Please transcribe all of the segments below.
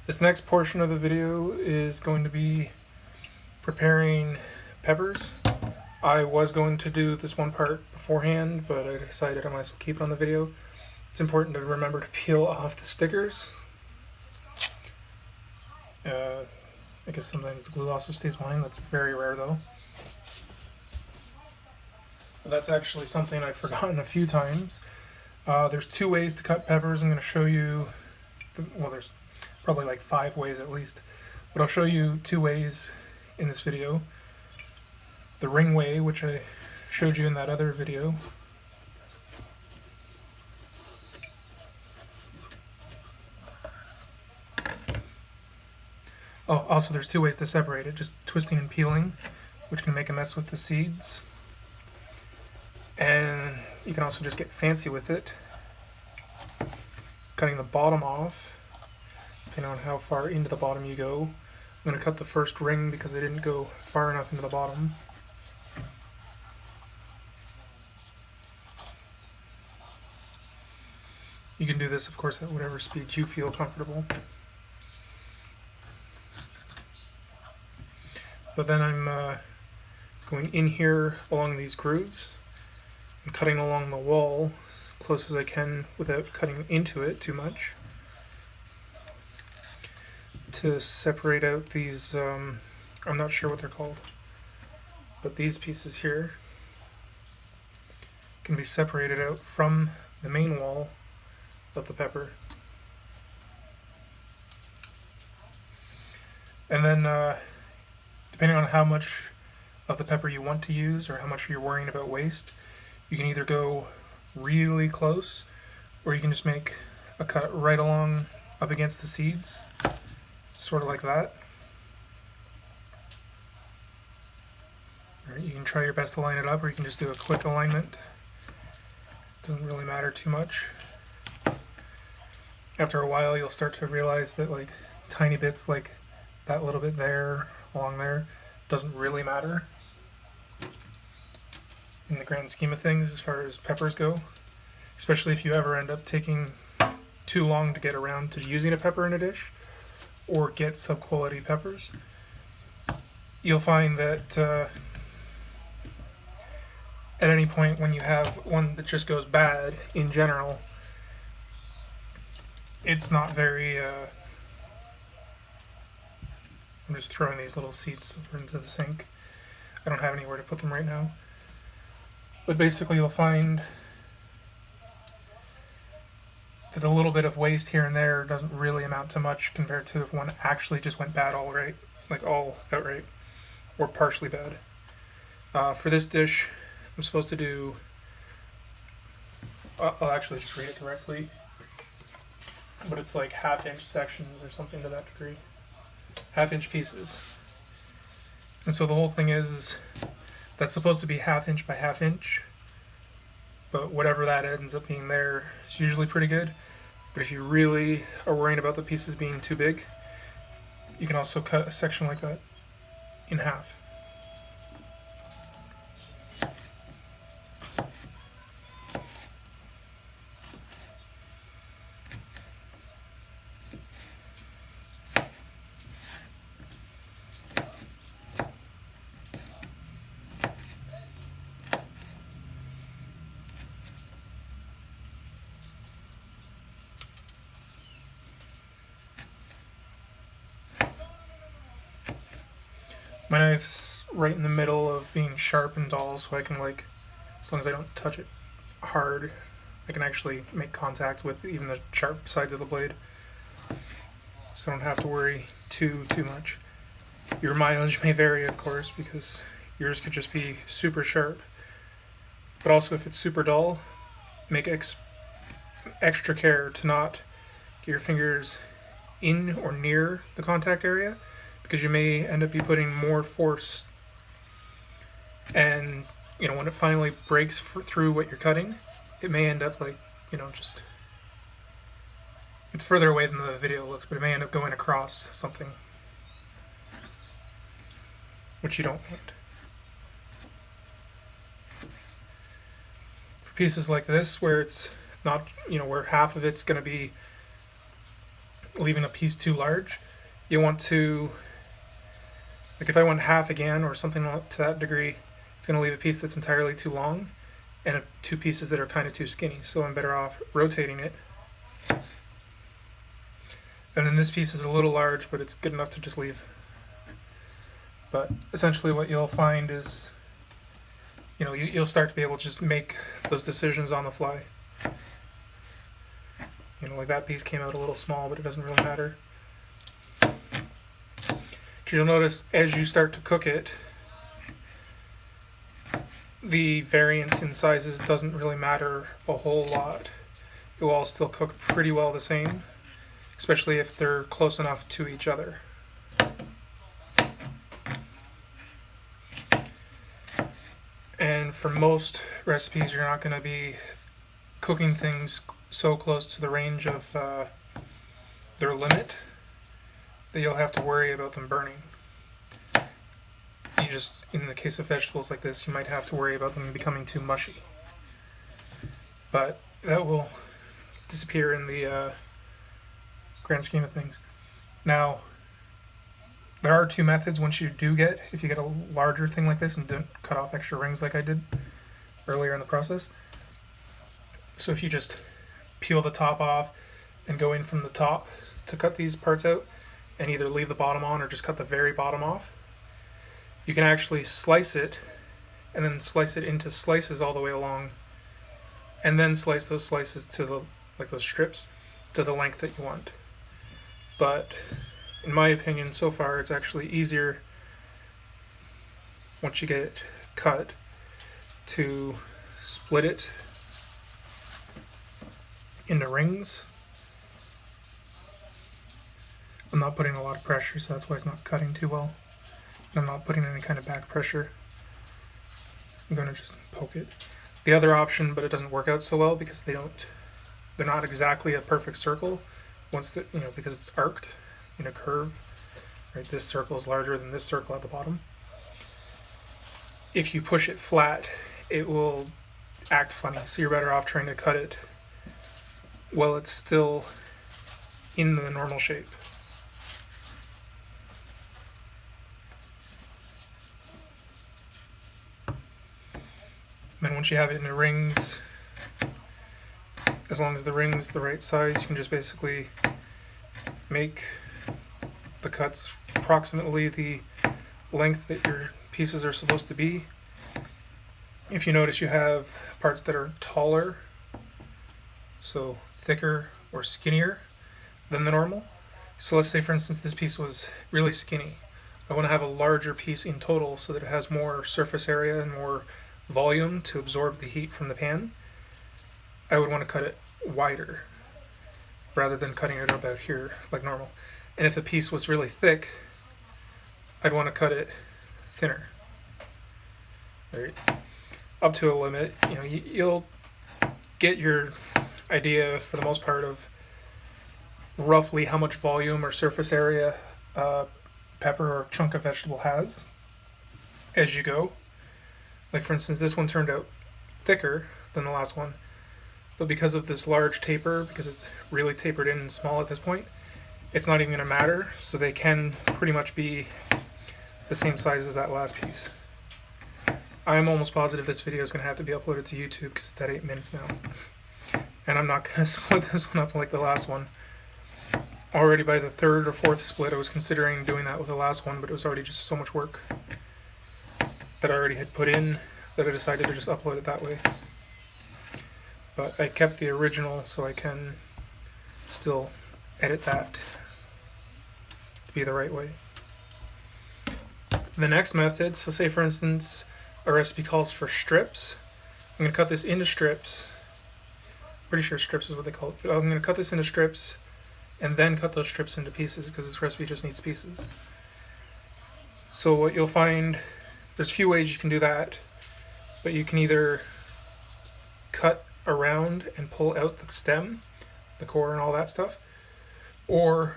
This next portion of the video is going to be preparing peppers. I was going to do this one part beforehand, but I decided I might as well keep it on the video. It's important to remember to peel off the stickers. I guess sometimes the glue also stays behind. That's very rare though. But that's actually something I've forgotten a few times. There's two ways to cut peppers. I'm going to show you, well, there's probably like 5 ways at least, but I'll show you 2 ways in this video. The ring way, which I showed you in that other video. Oh, also there's 2 ways to separate it, just twisting and peeling, which can make a mess with the seeds. And you can also just get fancy with it, cutting the bottom off, depending on how far into the bottom you go. I'm going to cut the first ring because I didn't go far enough into the bottom. You can do this, of course, at whatever speed you feel comfortable. But then I'm going in here along these grooves and cutting along the wall as close as I can without cutting into it too much to separate out these, I'm not sure what they're called, but these pieces here can be separated out from the main wall of the pepper. And then depending on how much of the pepper you want to use or how much you're worrying about waste, you can either go really close or you can just make a cut right along up against the seeds, sort of like that. All right, you can try your best to line it up, or you can just do a quick alignment. Doesn't really matter too much. After a while you'll start to realize that like tiny bits like that little bit there along there doesn't really matter in the grand scheme of things as far as peppers go, especially if you ever end up taking too long to get around to using a pepper in a dish or get sub-quality peppers. You'll find that at any point when you have one that just goes bad in general, it's not very I'm just throwing these little seeds over into the sink. I don't have anywhere to put them right now. But basically you'll find that a little bit of waste here and there doesn't really amount to much compared to if one actually just went bad outright, or partially bad. For this dish, I'm supposed to do, I'll actually just read it correctly, but it's like 1/2 inch sections or something to that degree. 1/2 inch pieces. And so the whole thing is that's supposed to be 1/2 inch by 1/2 inch, but whatever that ends up being there is usually pretty good. But if you really are worrying about the pieces being too big, you can also cut a section like that in half. My knife's right in the middle of being sharp and dull, so I can as long as I don't touch it hard, I can actually make contact with even the sharp sides of the blade. So I don't have to worry too much. Your mileage may vary, of course, because yours could just be super sharp. But also if it's super dull, make extra care to not get your fingers in or near the contact area, because you may end up putting more force, and when it finally breaks through what you're cutting, it may end up just, it's further away than the video looks, but it may end up going across something, which you don't want. For pieces like this where it's not, where half of it's going to be leaving a piece too large. You want to, like if I went half again or something to that degree, it's going to leave a piece that's entirely too long and two pieces that are kind of too skinny. So I'm better off rotating it. And then this piece is a little large, but it's good enough to just leave. But essentially what you'll find is, you'll start to be able to just make those decisions on the fly. Like that piece came out a little small, but it doesn't really matter. Because you'll notice as you start to cook it, the variance in sizes doesn't really matter a whole lot. It will all still cook pretty well the same, especially if they're close enough to each other. And for most recipes, you're not going to be cooking things so close to the range of their limit that you'll have to worry about them burning. You just, in the case of vegetables like this, you might have to worry about them becoming too mushy. But that will disappear in the grand scheme of things. Now, there are two methods once you do if you get a larger thing like this and don't cut off extra rings like I did earlier in the process. So if you just peel the top off and go in from the top to cut these parts out and either leave the bottom on or just cut the very bottom off, you can actually slice it and then slice it into slices all the way along and then slice those slices to those strips to the length that you want. But in my opinion, so far, it's actually easier once you get it cut to split it into rings. I'm not putting a lot of pressure, so that's why it's not cutting too well. I'm not putting any kind of back pressure. I'm going to just poke it. The other option, but it doesn't work out so well because they're not exactly a perfect circle because it's arced in a curve. Right, this circle is larger than this circle at the bottom. If you push it flat, it will act funny, so you're better off trying to cut it while it's still in the normal shape. Then once you have it in the rings, as long as the ring's the right size, you can just basically make the cuts approximately the length that your pieces are supposed to be. If you notice, you have parts that are taller, so thicker or skinnier than the normal. So let's say, for instance, this piece was really skinny. I want to have a larger piece in total so that it has more surface area and more volume to absorb the heat from the pan. I would want to cut it wider rather than cutting it about here like normal. And if the piece was really thick, I'd want to cut it thinner. Right. Up to a limit, you'll get your idea for the most part of roughly how much volume or surface area pepper or chunk of vegetable has as you go. Like for instance, this one turned out thicker than the last one, but because of this large taper, because it's really tapered in and small at this point, it's not even going to matter, so they can pretty much be the same size as that last piece. I'm almost positive this video is going to have to be uploaded to YouTube because it's at 8 minutes now. And I'm not going to split this one up like the last one. Already by the third or fourth split, I was considering doing that with the last one, but it was already just so much work that I already had put in that I decided to just upload it that way. But I kept the original so I can still edit that to be the right way. The next method, so say for instance a recipe calls for strips. I'm going to cut this into strips. Pretty sure strips is what they call it. But I'm going to cut this into strips and then cut those strips into pieces because this recipe just needs pieces. So what you'll find, there's a few ways you can do that, but you can either cut around and pull out the stem, the core and all that stuff, or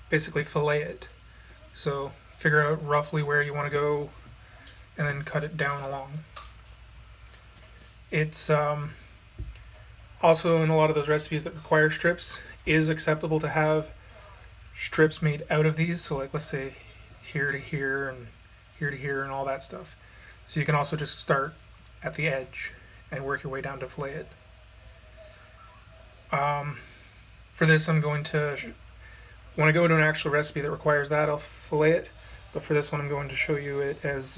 basically fillet it. So figure out roughly where you want to go and then cut it down along. It's also in a lot of those recipes that require strips is acceptable to have strips made out of these. So like let's say here to here and here to here and all that stuff. So you can also just start at the edge and work your way down to fillet it. For this, I'm going to, when I go to an actual recipe that requires that, I'll fillet it. But for this one, I'm going to show you it as